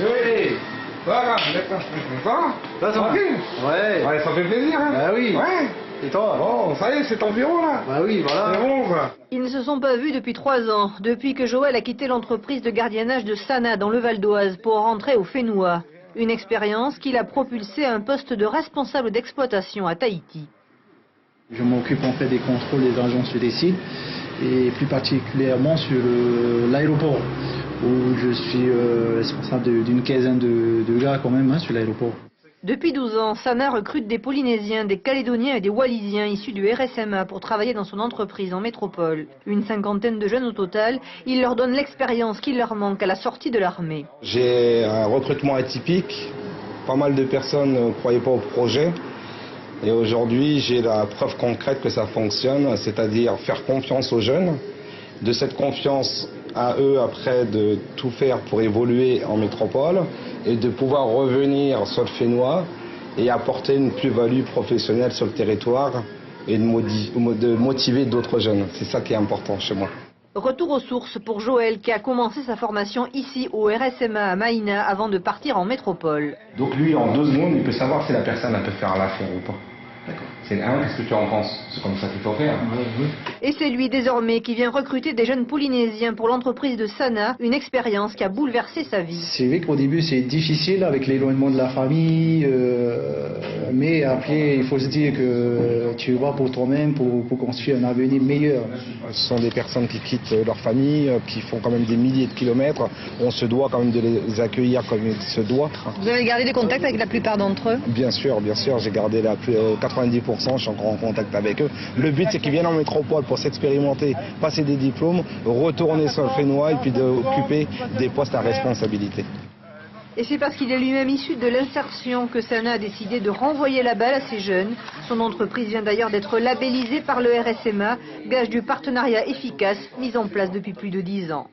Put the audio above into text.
Oui. Voilà, maintenant je ça va. Tranquille. Ouais, ça fait plaisir, hein. Bah oui. Ouais. Et toi? Bon, ça y est, c'est environ là. Bah oui, voilà. C'est bon, ça. Ils ne se sont pas vus depuis 3 ans, depuis que Joël a quitté l'entreprise de gardiennage de Sana dans le Val d'Oise pour rentrer au Fénois. Une expérience qui l'a propulsé à un poste de responsable d'exploitation à Tahiti. Je m'occupe en fait des contrôles des agents sur les sites et plus particulièrement sur l'aéroport où je suis responsable d'une quinzaine de gars quand même sur l'aéroport. Depuis 12 ans, Sana recrute des Polynésiens, des Calédoniens et des Wallisiens issus du RSMA pour travailler dans son entreprise en métropole. Une cinquantaine de jeunes au total, il leur donne l'expérience qu'il leur manque à la sortie de l'armée. J'ai un recrutement atypique, pas mal de personnes ne croyaient pas au projet. Et aujourd'hui, j'ai la preuve concrète que ça fonctionne, c'est-à-dire faire confiance aux jeunes, de cette confiance à eux après de tout faire pour évoluer en métropole et de pouvoir revenir sur le Fénois et apporter une plus-value professionnelle sur le territoire et de motiver d'autres jeunes. C'est ça qui est important chez moi. Retour aux sources pour Joël qui a commencé sa formation ici au RSMA à Maïna avant de partir en métropole. Donc lui, en 2 secondes, il peut savoir si la personne peut faire l'affaire ou pas. D'accord. C'est qu'est-ce que tu en penses? C'est comme ça qu'il faut faire. Et c'est lui désormais qui vient recruter des jeunes Polynésiens pour l'entreprise de Sana, une expérience qui a bouleversé sa vie. C'est vrai qu'au début c'est difficile avec l'éloignement de la famille, mais après il faut se dire que tu vas pour toi-même pour construire un avenir meilleur. Ce sont des personnes qui quittent leur famille, qui font quand même des milliers de kilomètres. On se doit quand même de les accueillir comme il se doit. Vous avez gardé des contacts avec la plupart d'entre eux? Bien sûr, j'ai gardé 90%, je suis encore en contact avec eux. Le but c'est qu'ils viennent en métropole pour s'expérimenter, passer des diplômes, retourner sur le Fénois et puis d'occuper des postes à responsabilité. Et c'est parce qu'il est lui-même issu de l'insertion que Sana a décidé de renvoyer la balle à ces jeunes. Son entreprise vient d'ailleurs d'être labellisée par le RSMA, gage du partenariat efficace mis en place depuis plus de 10 ans.